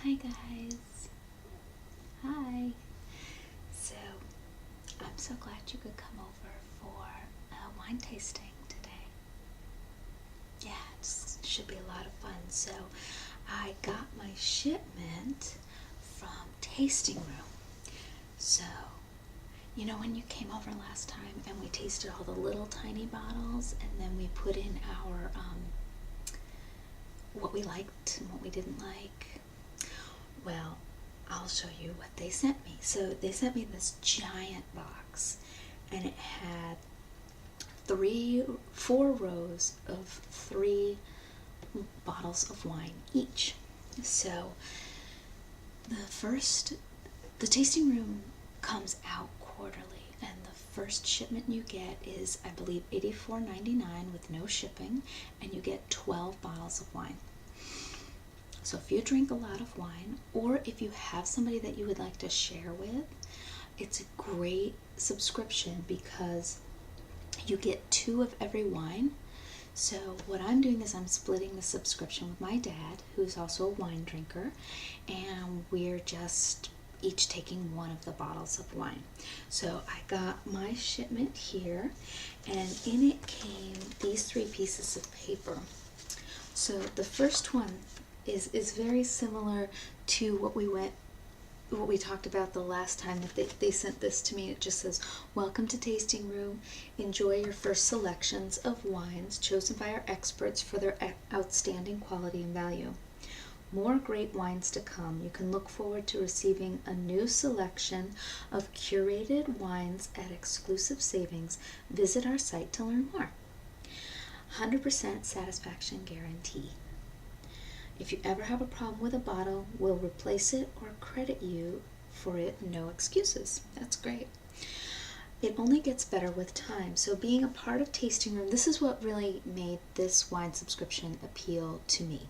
Hi guys. Hi. So, I'm so glad you could come over for wine tasting today. Yeah, it should be a lot of fun. So, I got my shipment from Tasting Room. So, you know when you came over last time and we tasted all the little tiny bottles and then we put in our what we liked and what we didn't like? Well, I'll show you what they sent me. So they sent me this giant box, and it had four rows of 3 bottles of wine each. So the tasting room comes out quarterly, and the first shipment you get is, I believe, $84.99 with no shipping, and you get 12 bottles of wine. So if you drink a lot of wine, or if you have somebody that you would like to share with, it's a great subscription because you get 2 of every wine. So what I'm doing is I'm splitting the subscription with my dad, who's also a wine drinker, and we're just each taking 1 of the bottles of wine. So I got my shipment here, and in it came these 3 pieces of paper. So the first one is very similar to what we talked about the last time that they sent this to me. It just says, "Welcome to Tasting Room. Enjoy your first selections of wines chosen by our experts for their outstanding quality and value. More great wines to come. You can look forward to receiving a new selection of curated wines at exclusive savings. Visit our site to learn more. 100% satisfaction guarantee. If you ever have a problem with a bottle, we'll replace it or credit you for it, no excuses." That's great. It only gets better with time. So being a part of Tasting Room, this is what really made this wine subscription appeal to me.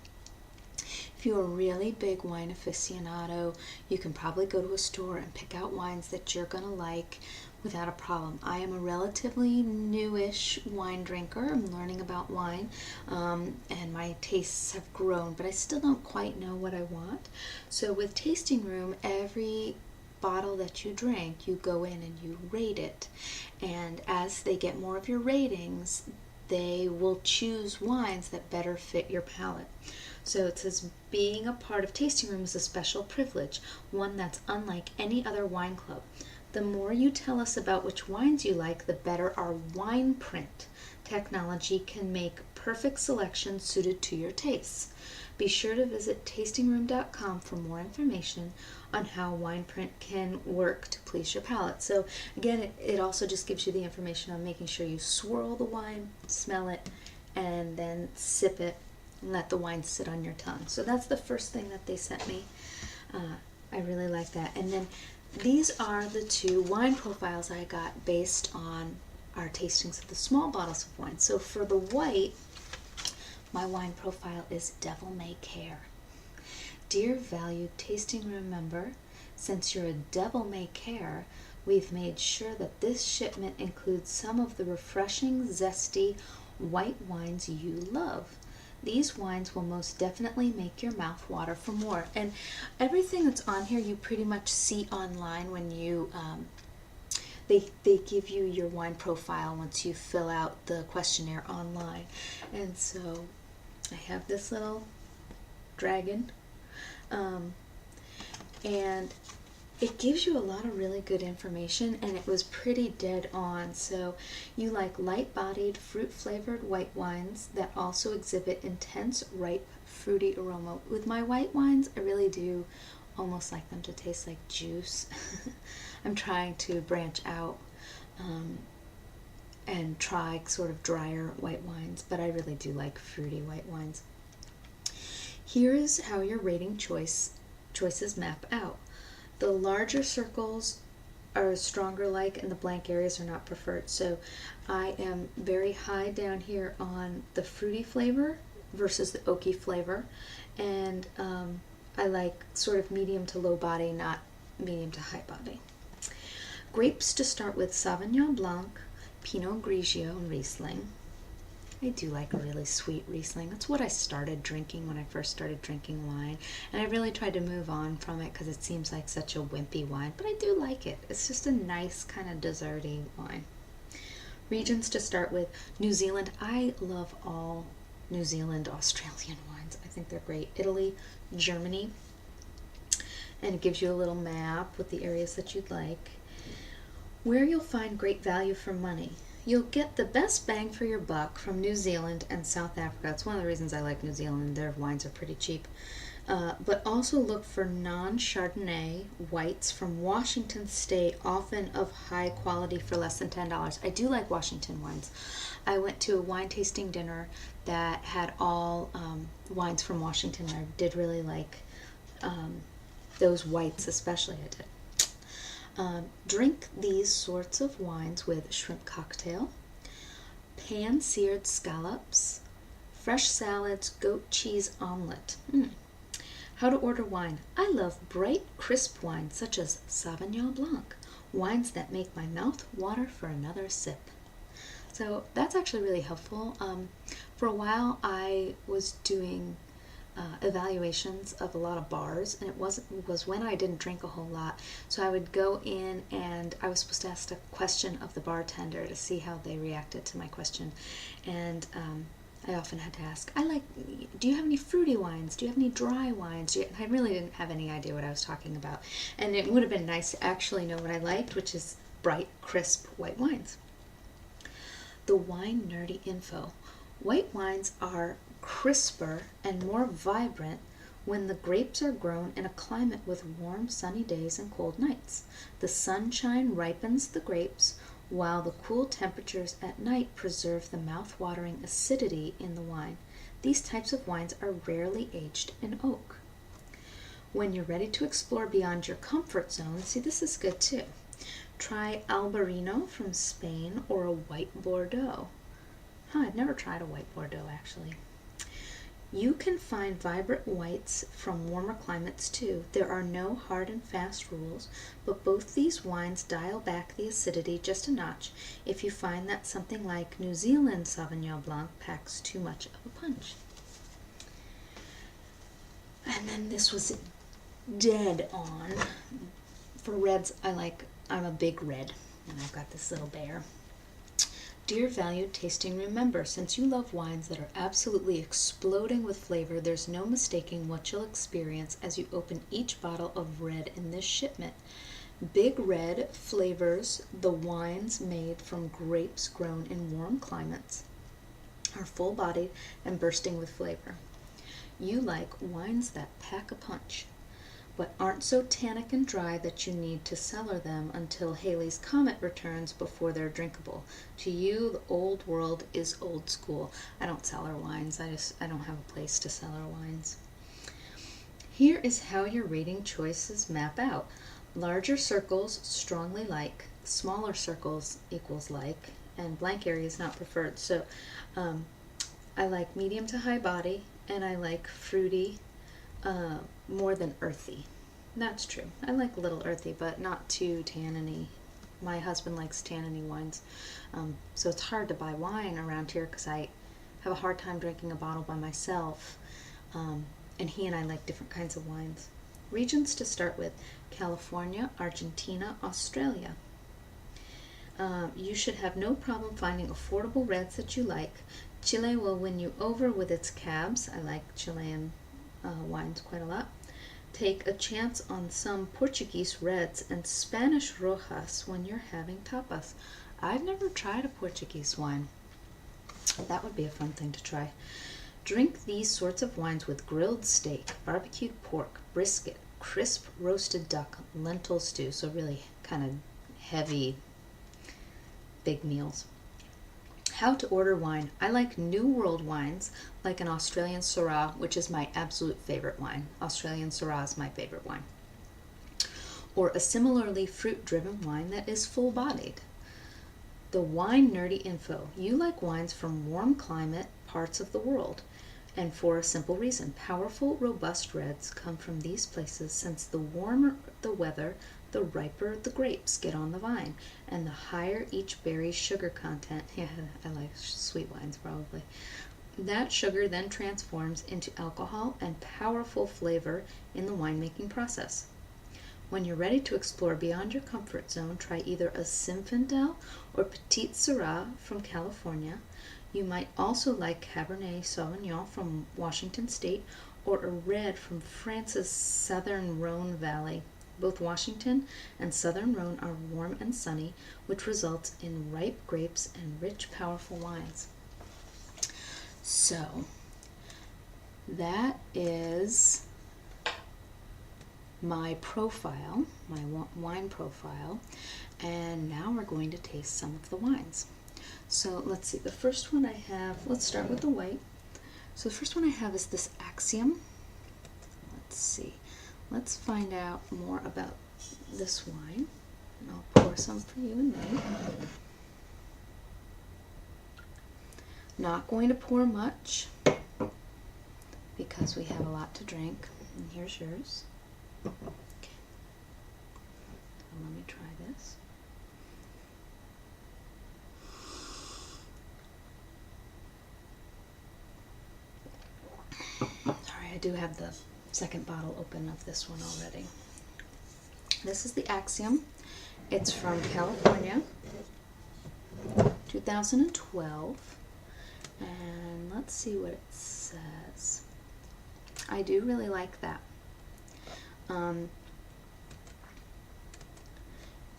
If you're a really big wine aficionado, you can probably go to a store and pick out wines that you're going to like without a problem. I am a relatively newish wine drinker. I'm learning about wine, and my tastes have grown, but I still don't quite know what I want. So with Tasting Room, every bottle that you drink, you go in and you rate it. And as they get more of your ratings, they will choose wines that better fit your palate. So it says, being a part of Tasting Room is a special privilege, one that's unlike any other wine club. The more you tell us about which wines you like, the better our wine print technology can make perfect selections suited to your tastes. Be sure to visit tastingroom.com for more information on how wine print can work to please your palate. So again, it also just gives you the information on making sure you swirl the wine, smell it, and then sip it and let the wine sit on your tongue. So that's the first thing that they sent me. I really like that. And then these are the 2 wine profiles I got based on our tastings of the small bottles of wine. So for the white, my wine profile is Devil May Care. Dear valued Tasting Room member, since you're a Devil May Care, we've made sure that this shipment includes some of the refreshing, zesty white wines you love. These wines will most definitely make your mouth water for more. And everything that's on here you pretty much see online when you they give you your wine profile once you fill out the questionnaire online. And so I have this little dragon, and it gives you a lot of really good information, and it was pretty dead on. So you like light-bodied, fruit-flavored white wines that also exhibit intense, ripe, fruity aroma. With my white wines, I really do almost like them to taste like juice. I'm trying to branch out and try sort of drier white wines, but I really do like fruity white wines. Here is how your rating choices map out. The larger circles are stronger like, and the blank areas are not preferred. So I am very high down here on the fruity flavor versus the oaky flavor, and I like sort of medium to low body, not medium to high body. Grapes to start with: Sauvignon Blanc, Pinot Grigio, and Riesling. I do like a really sweet Riesling. That's what I started drinking when I first started drinking wine. And I really tried to move on from it because it seems like such a wimpy wine. But I do like it. It's just a nice kind of desserty wine. Regions to start with. New Zealand. I love all New Zealand, Australian wines. I think they're great. Italy, Germany. And it gives you a little map with the areas that you'd like. Where you'll find great value for money. You'll get the best bang for your buck from New Zealand and South Africa. That's one of the reasons I like New Zealand. Their wines are pretty cheap. But also look for non-Chardonnay whites from Washington State, often of high quality for less than $10. I do like Washington wines. I went to a wine tasting dinner that had all wines from Washington. I did really like those whites especially. I did. Drink these sorts of wines with shrimp cocktail, pan-seared scallops, fresh salads, goat cheese omelet. How to order wine. I love bright, crisp wines such as Sauvignon Blanc, wines that make my mouth water for another sip. So that's actually really helpful. For a while I was doing evaluations of a lot of bars, and it was when I didn't drink a whole lot. So I would go in and I was supposed to ask a question of the bartender to see how they reacted to my question. And I often had to ask, do you have any fruity wines? Do you have any dry wines? I really didn't have any idea what I was talking about. And it would have been nice to actually know what I liked, which is bright, crisp white wines. The wine nerdy info. White wines are crisper and more vibrant when the grapes are grown in a climate with warm, sunny days and cold nights. The sunshine ripens the grapes, while the cool temperatures at night preserve the mouth-watering acidity in the wine. These types of wines are rarely aged in oak. When you're ready to explore beyond your comfort zone, see, this is good too. Try Albarino from Spain or a white Bordeaux. I've never tried a white Bordeaux actually. You can find vibrant whites from warmer climates too. There are no hard and fast rules, but both these wines dial back the acidity just a notch if you find that something like New Zealand Sauvignon Blanc packs too much of a punch. And then this was dead on. For reds, I'm a big red, and I've got this little bear. Dear valued tasting, remember, since you love wines that are absolutely exploding with flavor, there's no mistaking what you'll experience as you open each bottle of red in this shipment. Big Red flavors the wines made from grapes grown in warm climates, are full-bodied and bursting with flavor. You like wines that pack a punch, but aren't so tannic and dry that you need to cellar them until Halley's Comet returns before they're drinkable. To you, the old world is old school. I don't cellar wines. I don't have a place to cellar wines. Here is how your rating choices map out. Larger circles, strongly like. Smaller circles equals like. And blank area is not preferred. So I like medium to high body, and I like fruity more than earthy. That's true. I like a little earthy, but not too tanniny. My husband likes tanniny wines. So it's hard to buy wine around here because I have a hard time drinking a bottle by myself. And he and I like different kinds of wines. Regions to start with: California, Argentina, Australia. You should have no problem finding affordable reds that you like. Chile will win you over with its cabs. I like Chilean wines quite a lot. Take a chance on some Portuguese reds and Spanish rojas when you're having tapas. I've never tried a Portuguese wine. That would be a fun thing to try. Drink these sorts of wines with grilled steak, barbecued pork, brisket, crisp roasted duck, lentil stew, so really kind of heavy, big meals. How to order wine. I like New World wines, like an Australian Syrah, which is my absolute favorite wine. Australian Syrah is my favorite wine. Or a similarly fruit-driven wine that is full-bodied. The wine nerdy info. You like wines from warm climate parts of the world, and for a simple reason. Powerful, robust reds come from these places since the warmer the weather, the riper the grapes get on the vine, and the higher each berry's sugar content. Yeah, I like sweet wines probably. That sugar then transforms into alcohol and powerful flavor in the winemaking process. When you're ready to explore beyond your comfort zone, try either a Zinfandel or Petite Syrah from California. You might also like Cabernet Sauvignon from Washington State or a red from France's southern Rhone Valley. Both Washington and southern Rhone are warm and sunny, which results in ripe grapes and rich, powerful wines. So, that is my profile, my wine profile, and now we're going to taste some of the wines. So let's see, the first one I have, let's start with the white. So the first one I have is this Axiom. Let's see, let's find out more about this wine, and I'll pour some for you and me. Not going to pour much because we have a lot to drink. And here's yours. Okay. So let me try this. Sorry, I do have the second bottle open of this one already. This is the Axiom. It's from California, 2012. And let's see what it says. I do really like that.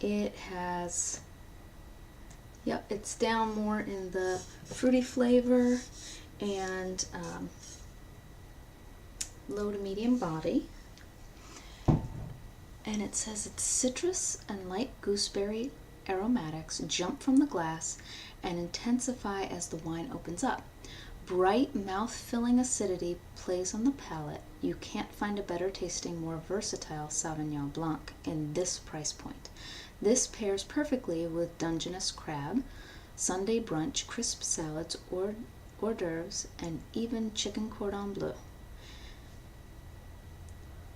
It has, yep, it's down more in the fruity flavor and low to medium body. And it says it's citrus and light gooseberry aromatics jump from the glass and intensify as the wine opens up. Bright, mouth-filling acidity plays on the palate. You can't find a better tasting, more versatile Sauvignon Blanc in this price point. This pairs perfectly with Dungeness crab, Sunday brunch, crisp salads, hors d'oeuvres, and even chicken cordon bleu.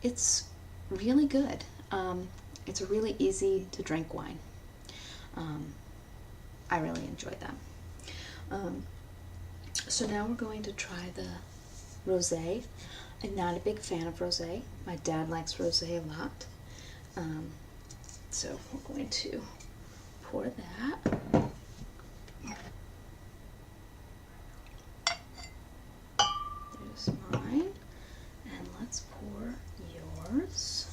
It's really good. It's a really easy to drink wine. I really enjoyed that. So now we're going to try the rosé. I'm not a big fan of rosé. My dad likes rosé a lot. So we're going to pour that. There's mine. And let's pour yours.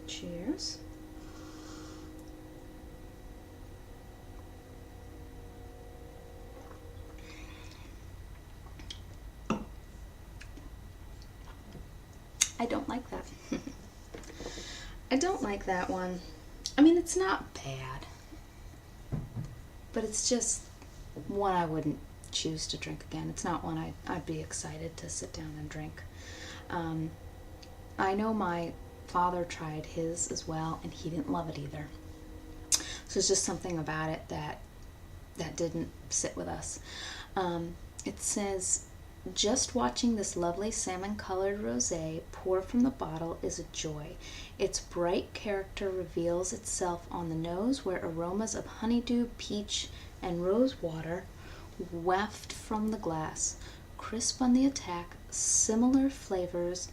Cheers. I don't like that. I don't like that one. I mean, it's not bad, but it's just one I wouldn't choose to drink again. It's not one I'd be excited to sit down and drink. I know my father tried his as well, and he didn't love it either. So it's just something about it that didn't sit with us. It says, just watching this lovely salmon-colored rosé pour from the bottle is a joy. Its bright character reveals itself on the nose, where aromas of honeydew, peach, and rose water waft from the glass. Crisp on the attack, similar flavors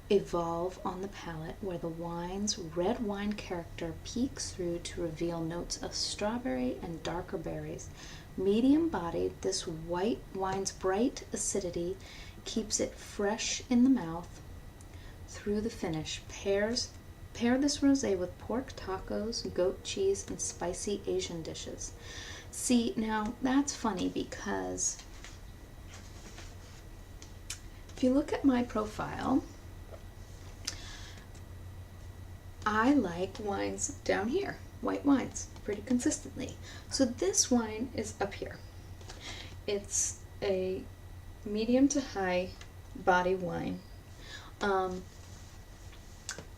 evolve on the palate, where the wine's red wine character peeks through to reveal notes of strawberry and darker berries. Medium bodied, this white wine's bright acidity keeps it fresh in the mouth through the finish. Pair this rosé with pork tacos, goat cheese, and spicy Asian dishes. See, now that's funny because if you look at my profile, I like wines down here, white wines, pretty consistently. So this wine is up here. It's a medium to high body wine.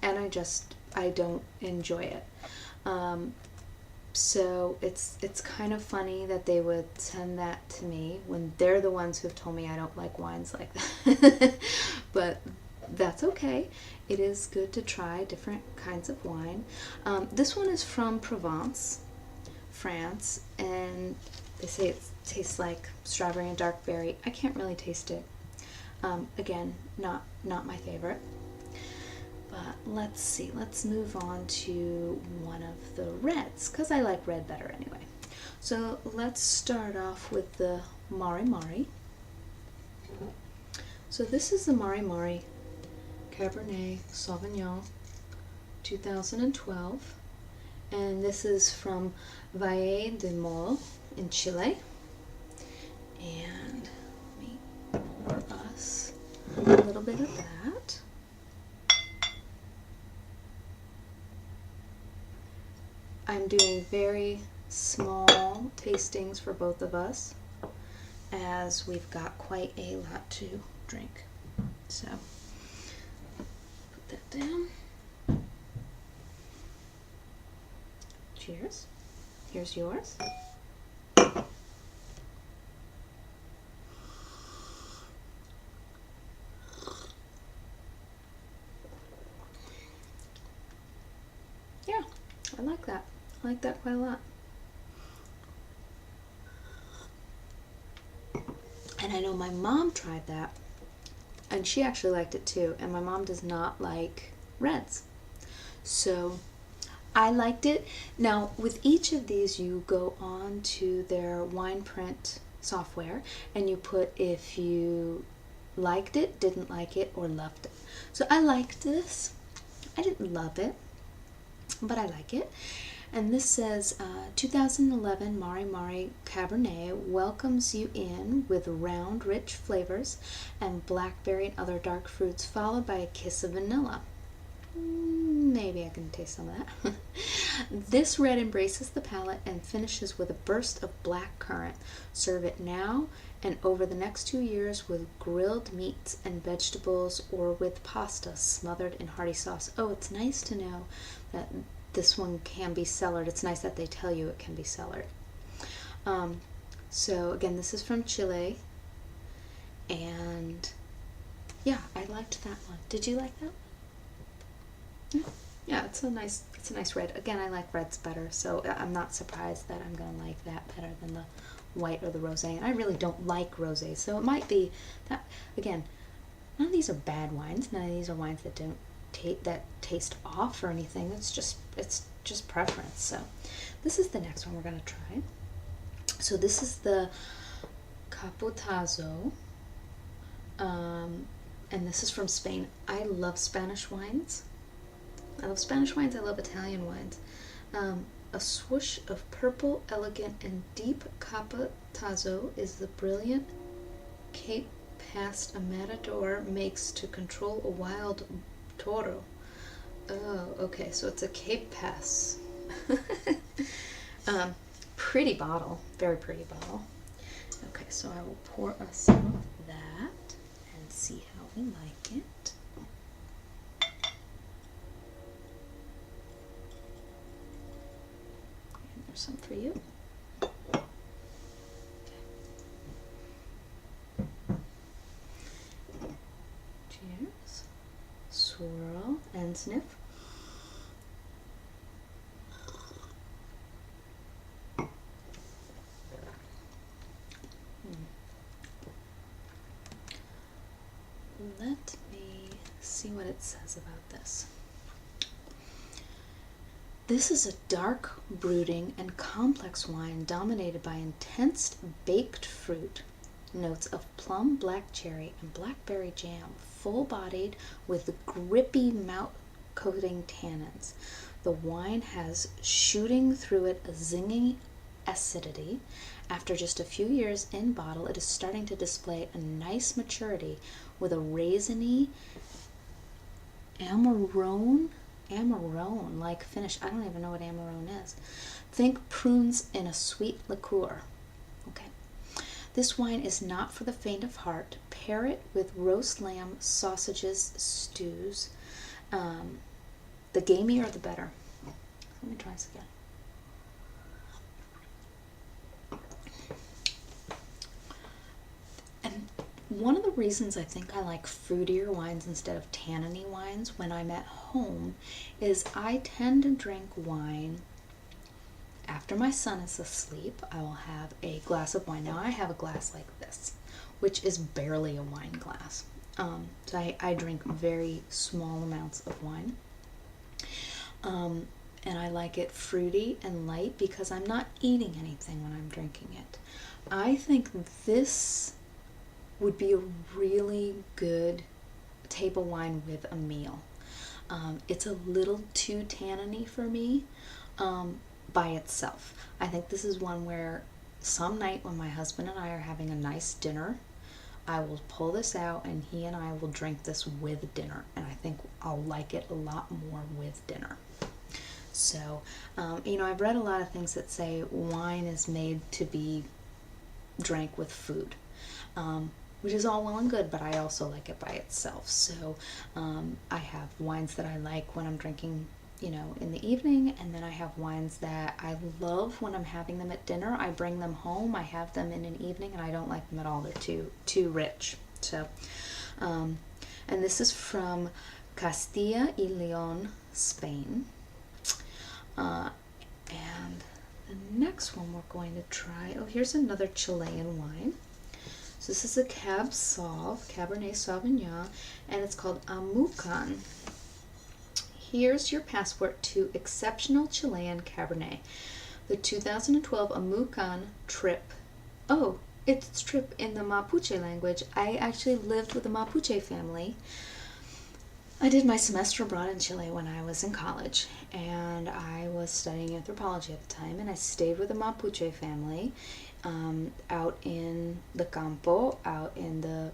and I don't enjoy it. So it's kind of funny that they would send that to me when they're the ones who've told me I don't like wines like that. But that's okay. It is good to try different kinds of wine. This one is from Provence, France, and they say it tastes like strawberry and dark berry. I can't really taste it. Again, not my favorite. But let's see, let's move on to one of the reds, because I like red better anyway. So let's start off with the Mari Mari. So this is the Mari Mari Cabernet Sauvignon 2012. And this is from Valle de Mol in Chile. And let me pour us a little bit of that. I'm doing very small tastings for both of us, as we've got quite a lot to drink. So, put that down. Cheers. Here's yours. Yeah, I like that. I like that quite a lot. And I know my mom tried that, and she actually liked it too. And my mom does not like reds. So I liked it. Now, with each of these, you go on to their wine print software and you put if you liked it, didn't like it, or loved it. So I liked this. I didn't love it, but I like it. And this says 2011 Mari Mari Cabernet welcomes you in with round, rich flavors and blackberry and other dark fruits, followed by a kiss of vanilla. Maybe I can taste some of that. This red embraces the palate and finishes with a burst of black currant. Serve it now and over the next 2 years with grilled meats and vegetables, or with pasta smothered in hearty sauce. Oh, it's nice to know that this one can be cellared. It's nice that they tell you it can be cellared. So again, this is from Chile, and yeah, I liked that one. Did you like that one? Yeah, it's a nice red. Again, I like reds better, so I'm not surprised that I'm gonna like that better than the white or the rosé. And I really don't like rosé, so it might be that. Again, none of these are bad wines. None of these are wines that don't taste off or anything. It's just preference. So this is the next one we're gonna try. So this is the Caputazo, and this is from Spain. I love Spanish wines. I love Spanish wines. I love Italian wines. A swoosh of purple, elegant, and deep Caputazo is the brilliant cape past a matador makes to control a wild toro. Oh, okay, so it's a Cape Pass. Pretty bottle, very pretty bottle. Okay, so I will pour us some of that and see how we like it. And there's some for you. Cheers. Swirl and sniff. Let me see what it says about this. This is a dark, brooding, and complex wine dominated by intense baked fruit, notes of plum, black cherry, and blackberry jam, full-bodied with grippy mouth-coating tannins. The wine has shooting through it a zinging acidity. After just a few years in bottle, it is starting to display a nice maturity with a raisiny Amarone-like finish. I don't even know what Amarone is. Think prunes in a sweet liqueur. Okay. This wine is not for the faint of heart. Pair it with roast lamb, sausages, stews. The gamier, the better. Let me try this again. And one of the reasons I think I like fruitier wines instead of tanniny wines when I'm at home is I tend to drink wine after my son is asleep. I will have a glass of wine. Now I have a glass like this, which is barely a wine glass. So I drink very small amounts of wine. And I like it fruity and light because I'm not eating anything when I'm drinking it. I think this would be a really good table wine with a meal. It's a little too tanniny for me by itself. I think this is one where some night when my husband and I are having a nice dinner, I will pull this out and he and I will drink this with dinner, and I think I'll like it a lot more with dinner. So, I've read a lot of things that say wine is made to be drank with food, which is all well and good, but I also like it by itself. So I have wines that I like when I'm drinking, in the evening, and then I have wines that I love when I'm having them at dinner. I bring them home, I have them in an evening, and I don't like them at all. They're too rich. So, and this is from Castilla y León, Spain. And the next one we're going to try, here's another Chilean wine. So this is a Cabernet Sauvignon, and it's called Amucan. Here's your passport to exceptional Chilean Cabernet. The 2012 Amucan trip. Oh, it's trip in the Mapuche language. I actually lived with a Mapuche family. I did my semester abroad in Chile when I was in college, and I was studying anthropology at the time, and I stayed with a Mapuche family out in the campo, out in the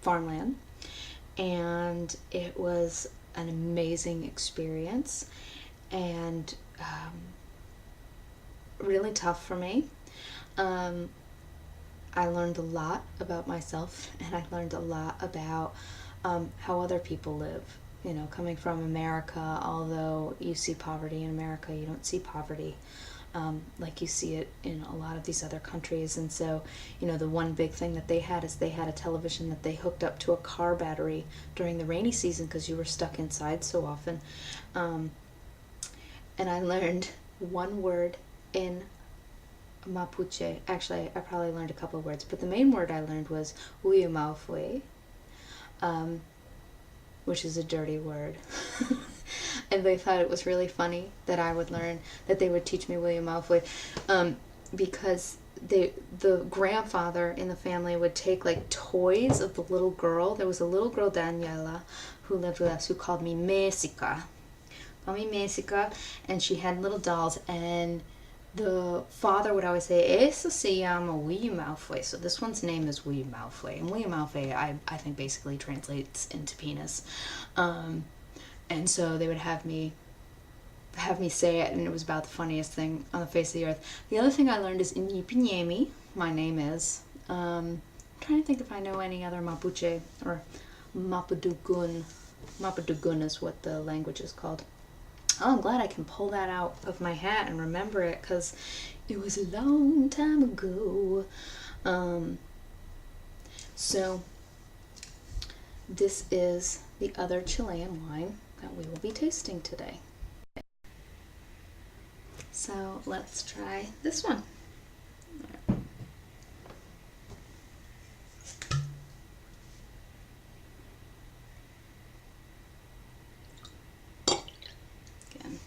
farmland, and it was an amazing experience and really tough for me. I learned a lot about myself, and I learned a lot about how other people live. Coming from America, although you see poverty in America, you don't see poverty like you see it in a lot of these other countries. And so, the one big thing that they had is they had a television that they hooked up to a car battery during the rainy season because you were stuck inside so often. And I learned one word in Mapuche. Actually, I probably learned a couple of words, but the main word I learned was Uyumaufwe, which is a dirty word. And they thought it was really funny that I would learn, that they would teach me Uyumaufwe, because the grandfather in the family would take like toys of the little girl. There was a little girl, Daniela, who lived with us, who called me Mesica. And she had little dolls, and the father would always say, "Eso se llama Uyumaufwe." So this one's name is Uyumaufwe, and Uyumaufwe I think basically translates into penis. And so they would have me say it, and it was about the funniest thing on the face of the earth. The other thing I learned is Inyipinyemi, my name is. I'm trying to think if I know any other Mapuche, or Mapadugun. Mapadugun is what the language is called. Oh, I'm glad I can pull that out of my hat and remember it, because it was a long time ago. So this is the other Chilean wine that we will be tasting today. So let's try this one. Again,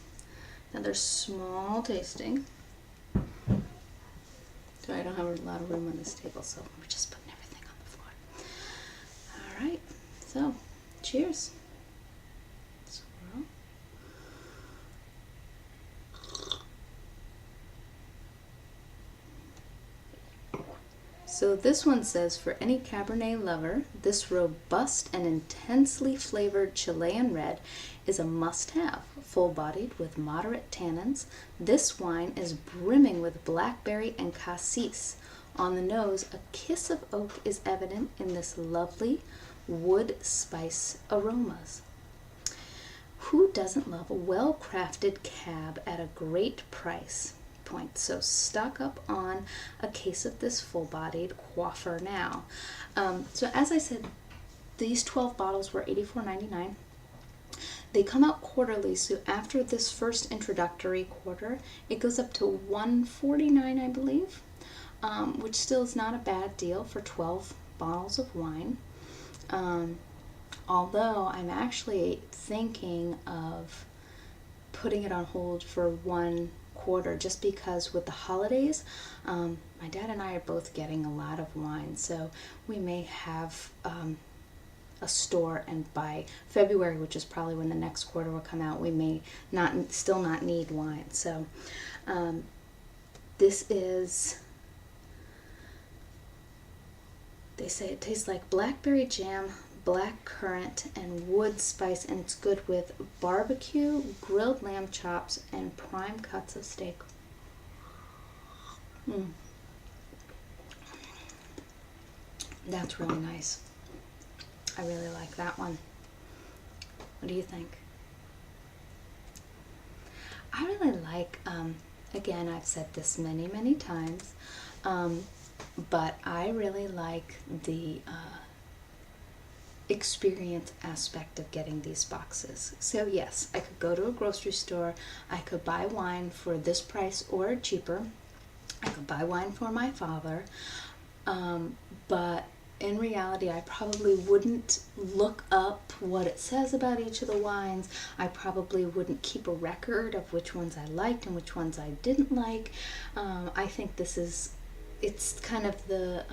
another small tasting. So I don't have a lot of room on this table, so we're just putting everything on the floor. All right, so cheers. So this one says, for any Cabernet lover, this robust and intensely flavored Chilean red is a must-have. Full-bodied with moderate tannins, this wine is brimming with blackberry and cassis. On the nose, a kiss of oak is evident in this lovely wood spice aromas. who doesn't love a well-crafted cab at a great price point? So stock up on a case of this full-bodied coiffure now. So as I said, these 12 bottles were $84.99. They come out quarterly, so after this first introductory quarter, it goes up to $149, I believe, which still is not a bad deal for 12 bottles of wine. Although I'm actually thinking of putting it on hold for 1 quarter, just because with the holidays, my dad and I are both getting a lot of wine, so we may have a store, and by February, which is probably when the next quarter will come out, we may still not need wine. So this is, they say it tastes like blackberry jam, black currant, and wood spice, and it's good with barbecue, grilled lamb chops, and prime cuts of steak. That's really nice. I really like that one. What do you think? I really like, again, I've said this many, many times, but I really like the experience aspect of getting these boxes. So yes, I could go to a grocery store, I could buy wine for this price or cheaper, I could buy wine for my father, but in reality, I probably wouldn't look up what it says about each of the wines. I probably wouldn't keep a record of which ones I liked and which ones I didn't like. I think it's kind of the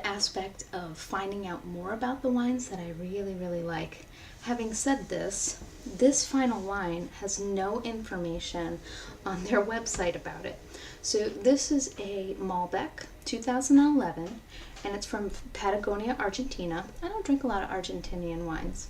aspect of finding out more about the wines that I really, really like. Having said this, this final wine has no information on their website about it. So this is a Malbec 2011, and it's from Patagonia, Argentina. I don't drink a lot of Argentinian wines.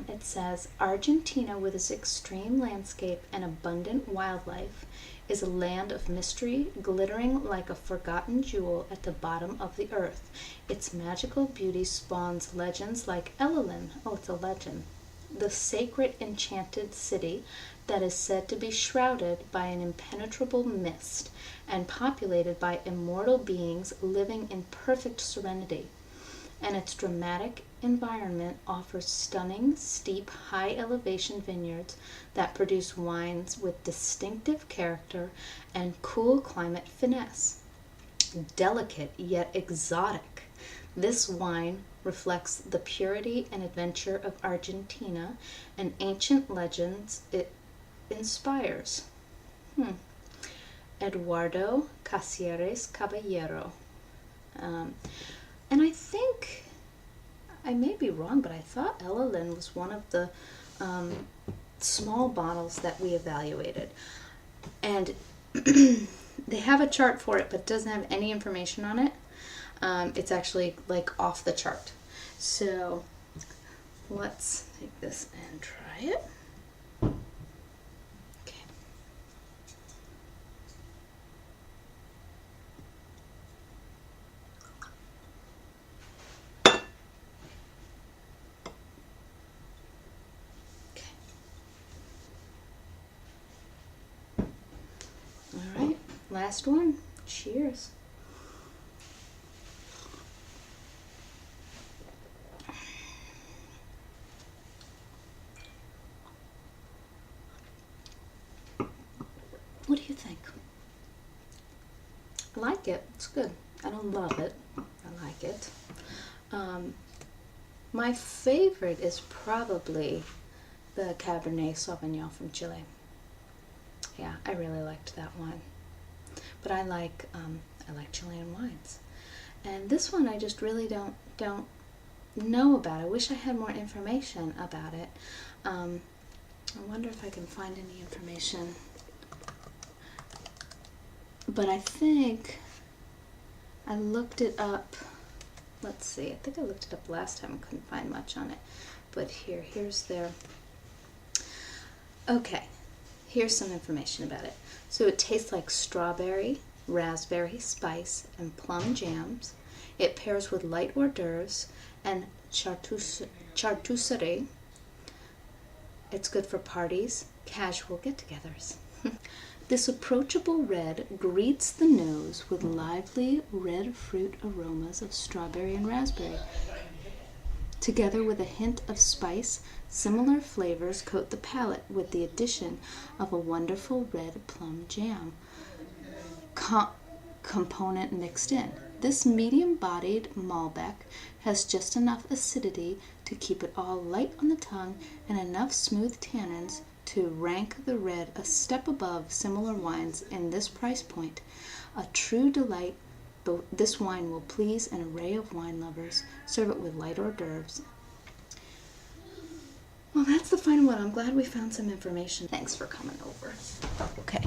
It says, Argentina, with its extreme landscape and abundant wildlife, is a land of mystery, glittering like a forgotten jewel at the bottom of the earth. Its magical beauty spawns legends like Elilin. Oh, it's a legend. The sacred enchanted city that is said to be shrouded by an impenetrable mist and populated by immortal beings living in perfect serenity. And its dramatic environment offers stunning, steep, high-elevation vineyards that produce wines with distinctive character and cool climate finesse. Delicate yet exotic, this wine reflects the purity and adventure of Argentina and ancient legends it inspires. Eduardo Caceres Caballero. And I think, I may be wrong, but I thought Elilin was one of the small bottles that we evaluated. And they have a chart for it, but it doesn't have any information on it. It's actually like off the chart. So let's take this and try it. Last one. Cheers. What do you think? I like it. It's good. I don't love it. I like it. My favorite is probably the Cabernet Sauvignon from Chile. Yeah, I really liked that one. But I like Chilean wines, and this one I just really don't know about. I wish I had more information about it. I wonder if I can find any information. But I think I looked it up. Let's see. I think I looked it up last time. I couldn't find much on it. But here's their. Okay. Here's some information about it. So it tastes like strawberry, raspberry, spice, and plum jams. It pairs with light hors d'oeuvres and charcuterie. It's good for parties, casual get-togethers. This approachable red greets the nose with lively red fruit aromas of strawberry and raspberry. Together with a hint of spice, similar flavors coat the palate with the addition of a wonderful red plum jam component mixed in. This medium-bodied Malbec has just enough acidity to keep it all light on the tongue and enough smooth tannins to rank the red a step above similar wines in this price point. A true delight, this wine will please an array of wine lovers. Serve it with light hors d'oeuvres. Well, that's the final one. I'm glad we found some information. Thanks for coming over. Okay.